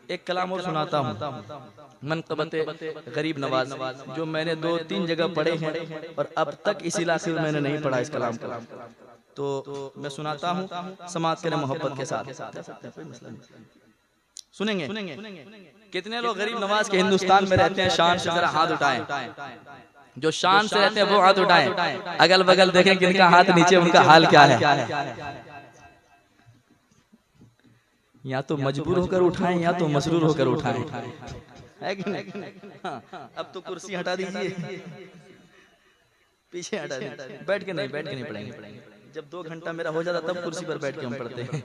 एक कलाम और सुनाता हूँ, मनक़बत गरीब नवाज, जो मैंने 2-3 जगह पढ़े हैं और अब तक इस इलाके में मैंने नहीं पढ़ा इस कलाम को। तो मैं सुनाता हूँ, समाज करें मोहब्बत के साथ। सुनेंगे? कितने लोग गरीब नवाज के हिंदुस्तान में रहते हैं? शान से जरा हाथ उठाएं। जो शान से रहते हैं वो हाथ उठाएं। अगल बगल देखें किनका हाथ नीचे, उनका हाल क्या है। या तो मजबूर होकर उठाएं या तो मसरूर होकर उठाएं, है कि नहीं? हाँ, अब तो कुर्सी हटा दीजिए, पीछे हटा दीजिए। बैठ के नहीं पढ़ेंगे। जब 2 घंटा मेरा हो जाता तब कुर्सी पर बैठ के हम पढ़ते हैं।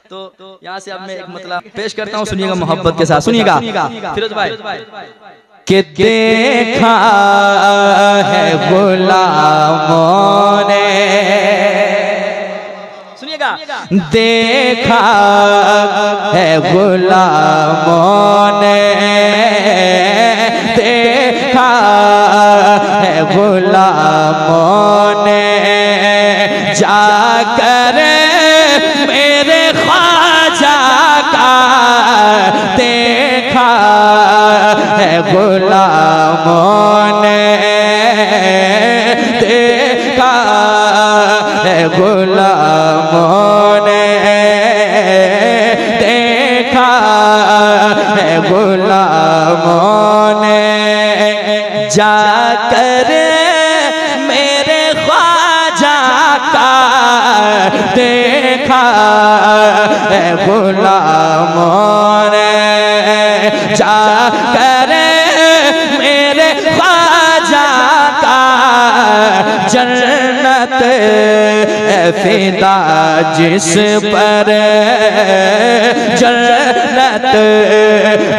तो यहाँ से अब मैं एक मतलब पेश करता हूँ, सुनिएगा मोहब्बत के साथ। सुनिएगा फिरोज भाई। कि देखा है गुलामों ने, सुनिएगा, देखा है गुलामों ने, देखा है गुलामों ने, जाकर मेरे ख्वाजा का देखा है गुलामों ने, देखा है गुलामों ने, देखा है गुलामों ने, जाकर मेरे ख्वाजा का देखा है गुलामों ने, जाकर मेरे ख्वाजा का जन्नत फिदा जिस पर, जन्नत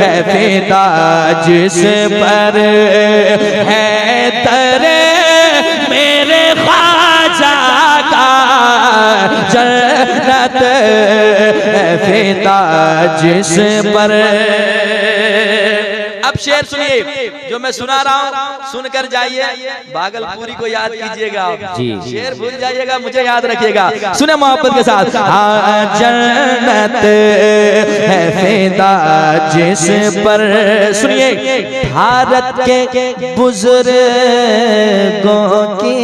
है फिदा जिस पर, है तेरे मेरे ख्वाजा का जन्नत है फिदा जिस पर। अब शेर सुनिए जो मैं सुना रहा हूँ, सुनकर जाइए, भागलपुरी को याद कीजिएगा। शेर भूल जाइएगा, मुझे याद रखिएगा। सुने मोहब्बत के साथ। जन्नत है फिदा जिस पर, सुनिए, भारत के बुजुर्गों की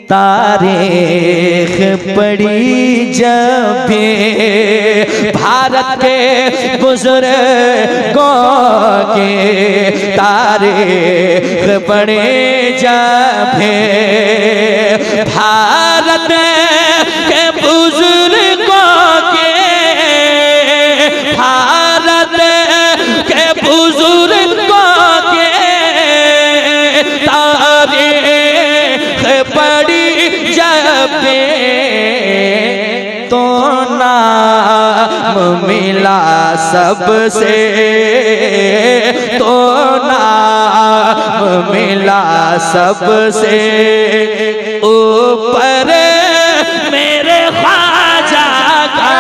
तारीख पढ़ी जब भी, भारत के बुजुर्गों की तारीख पढ़ी जब भी, भारत के बुजुर्गों के, भारत के बुजुर्गों के तारीख पढ़ी जब तो नाम मिला सबसे, तो नाम मिला सबसे ऊपर मेरे ख्वाजा का।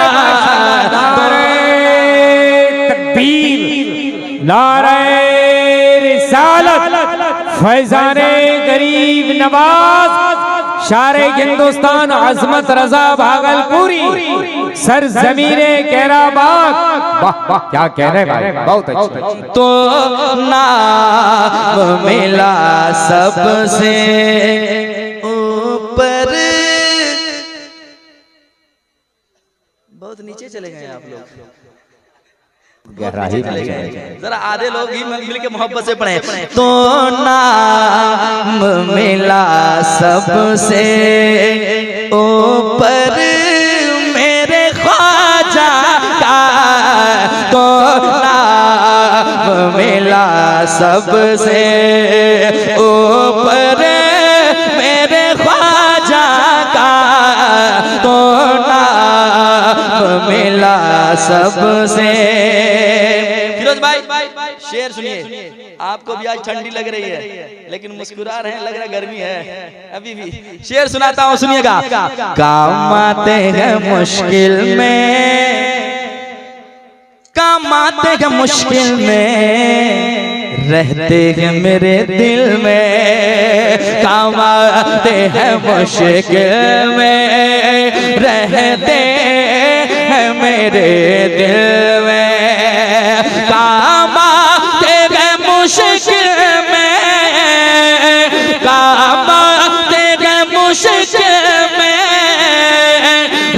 तकबीर, नारे रिसालत, फैजाने गरीब नवाज, शारे हिंदुस्तान अजमत रजा भागलपुरी, सरजमीने कैराबाग। वाह वाह, क्या कह रहे भाई, बहुत अच्छा। तो नाम मिला सबसे ऊपर। बहुत नीचे चले गए आप लोग, गहराई चले गए। जरा आधे लोग ही मिल के मोहब्बत से पढ़े। तो नाम मिला सबसे ऊपर मेरे ख्वाजा का, तो नाम मिला सबसे ऊपर मेरे ख्वाजा का, तो नाम मिला सबसे। फिरोज भाई शेर सुनिए। आपको भी आज ठंडी लग रही है लेकिन मुस्कुरा रहे हैं, लग रहा है गर्मी है अभी भी। शेर सुनाता हूँ, सुनिएगा। काम आते हैं मुश्किल में, काम आते हैं मुश्किल में, रहते हैं मेरे दिल में, काम आते हैं मुश्किल में, रहते हैं मेरे दिल में, काम आते हैं मुश्किल में, काम आते हैं मुश्किल में,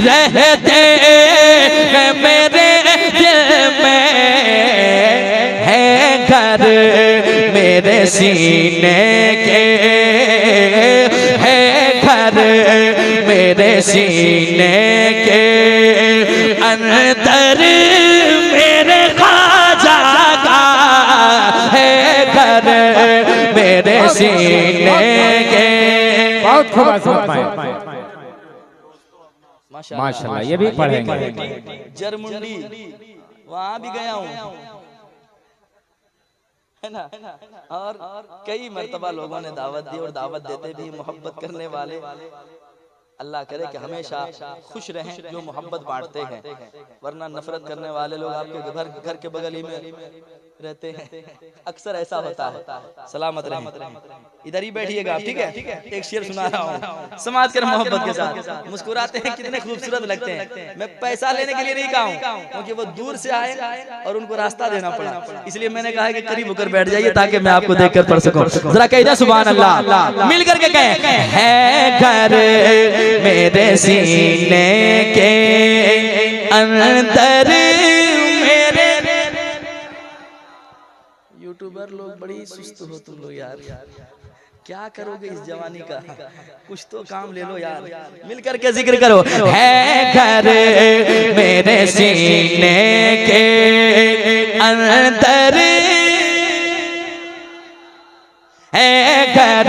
रहते हैं मेरे दिल में, है घर मेरे सीने के, है घर मेरे सीने के अंदर, मेरे ख्वाजा का है घर मेरे सीने के। बहुत खूब फरमाए माशाल्लाह। ये भी पढ़ेंगे। जरमुंडी वहां भी गया हूँ, है ना। और कई मर्तबा लोगों ने दावत दी और दावत देते भी मोहब्बत करने वाले। अल्लाह करे कि हमेशा खुश रहें जो मोहब्बत बांटते हैं, वरना नफरत करने वाले लोग आपके घर के बगल ही में रहते हैं। अक्सर ऐसा होता है। सलामत रहें, इधर ही बैठिएगा आप, ठीक है। एक शेर सुना रहा हूँ, समाज कर मोहब्बत के साथ मुस्कुराते हैं, कितने खूबसूरत लगते हैं। मैं पैसा लेने के लिए नहीं कहा हूँ, क्योंकि वो दूर से आए और उनको रास्ता देना पड़ा, इसलिए मैंने कहा कि करीब होकर बैठ जाइए ताकि मैं आपको देखकर पढ़ सकूं। जरा कहिए सुभान अल्लाह, मिल करके कहें, है घर मेरे सीने के अंदर मेरे। यूट्यूबर लोग बड़ी सुस्त हो तुम लोग यार, क्या करोगे इस जवानी का, कुछ तो काम ले लो यार, मिल करके जिक्र करो। है घर मेरे सीने के अंदर, है घर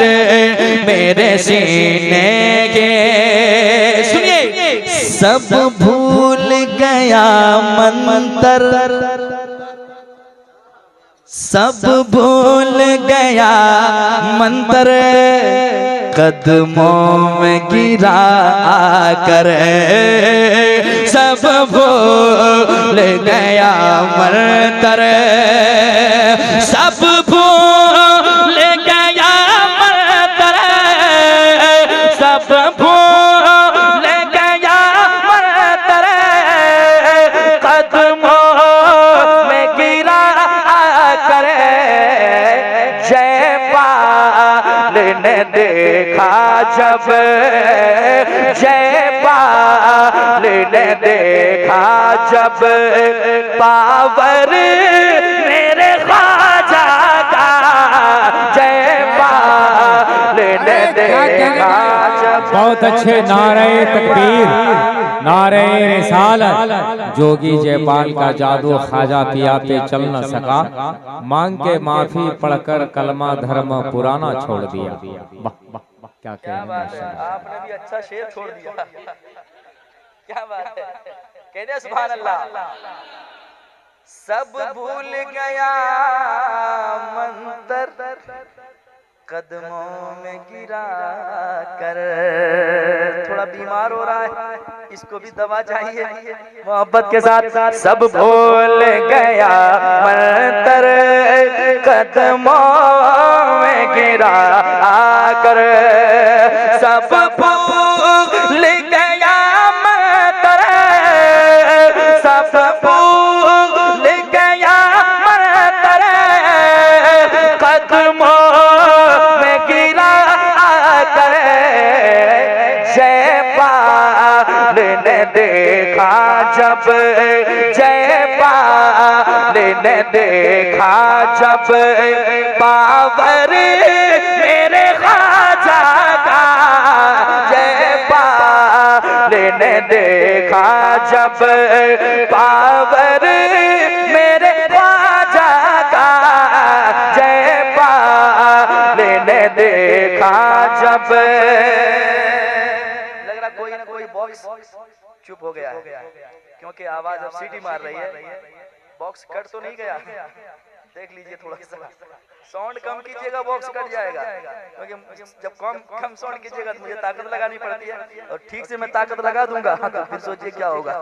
मेरे सीने के। सुनिए, सब भूल गया मंतर, सब भूल गया मंतर, कदमों में गिरा आकर, सब भूल गया मंतर, सब भूल गया मंतर, सब भूल गया मंतर, कदमों में गिरा आकर, जयपाल ने देखा जब, जयपाल ने देखा जब, पावर मेरे ख्वाजा का, जयपाल ने देखा जब। बहुत अच्छे। नारे तकबीर, नारे रिसालत। जोगी जयपाल का जादू ख्वाजा पिया पे चल न सका, मांग के माफी पढ़कर कलमा धर्म पुराना छोड़ दिया। क्या आपने भी अच्छा शेर छोड़ दिया, क्या बात है, कहते सुभान अल्लाह। सब भूल गया मंतर, कदमों में गिरा कर। थोड़ा बीमार हो रहा है, इसको भी दवा चाहिए मोहब्बत के साथ। सब भूल गया मंतर, कदमों में गिरा कर, सब भूल गया मंतर, सब भूल गया मंतर, कदमों में गिरा कर, जयपाल ने देखा जब, जयपाल ने देखा जब, पावर मेरे ख्वाजा का, जयपाल ने देखा जब, पावर मेरे ख्वाजा का, जयपाल ने देखा जब। लग रहा कोई ना कोई बॉक्स चुप हो गया है, क्योंकि आवाज अब सीटी मार रही है। बॉक्स कट तो नहीं गया, देख लीजिए थोड़ा सा साउंड कम कीजिएगा, बॉक्स कट जाएगा। क्योंकि जब कम साउंड कीजिएगा तो मुझे ताकत लगानी पड़ती है, और ठीक से मैं ताकत लगा दूंगा तो फिर सोचिए क्या होगा।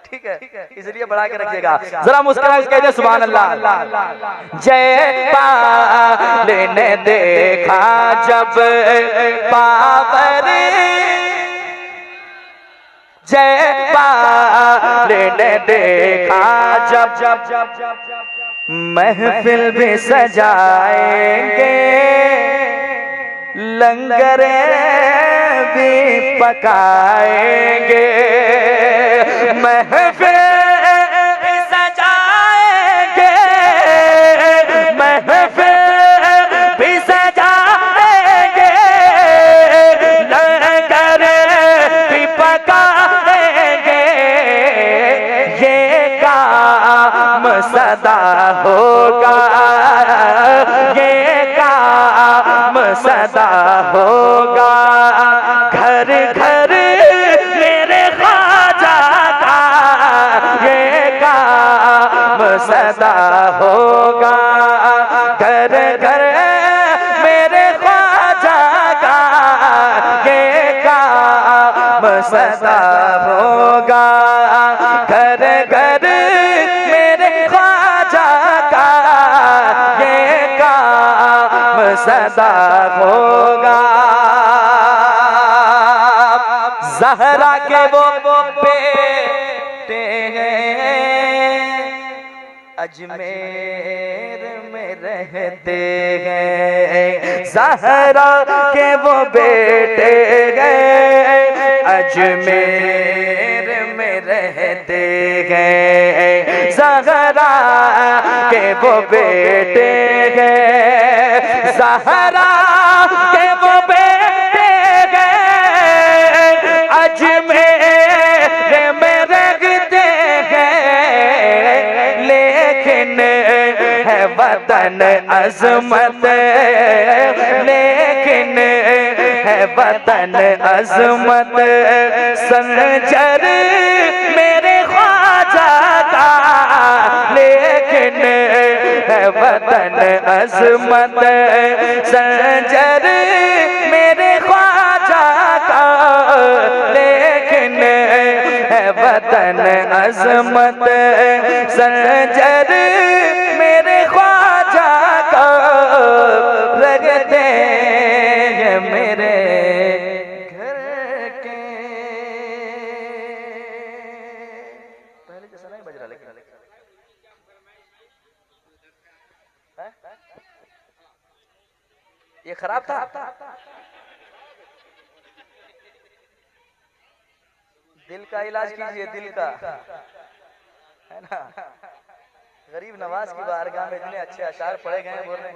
ठीक है, इसलिए बढ़ा के रखिएगा। जरा मुस्कुरा के कहिए सुभान अल्लाह। जयपाल ने देखा जब, पावर जयपाल ने देखा जब महफिल भी सजाएंगे, लंगर भी पकाएंगे, महफिल भी सजाएंगे, महफिल भी सजाएंगे, लंगर भी पकाएंगे, ये काम सदा होगा, ये काम सदा होगा, घर घर मेरे ख्वाजा का ये काम सदा होगा, घर घर मेरे ख्वाजा का ये काम सदा होगा, घर घर मेरे ख्वाजा का ये काम सदा होगा। ज़हरा के वो बेटे हैं, अजमेर में रहते हैं, ज़हरा के वो बेटे हैं, अजमेर में रहते हैं, ज़हरा के वो बेटे हैं, ज़हरा के वो बेटे हैं, अजमेर में रहते हैं, लेकिन है वतन अज़मत, लेकिन है वतन अज़मत, संजर मेरे ख्वाजा का, लेकिन है वतन अज़मत, संजर मेरे ख्वाजा का, लेकिन है वतन अज़मत, संजर मेरे ख्वाजा का, रखते हैं मेरे घर के। पहले जैसा नहीं बज रहा, लेकिन ये खराब था। दिल का इलाज कीजिए, दिल का, है ना। गरीब नवाज की बारगाह में इतने अच्छे अशार पढ़े गए, बोल रहे हैं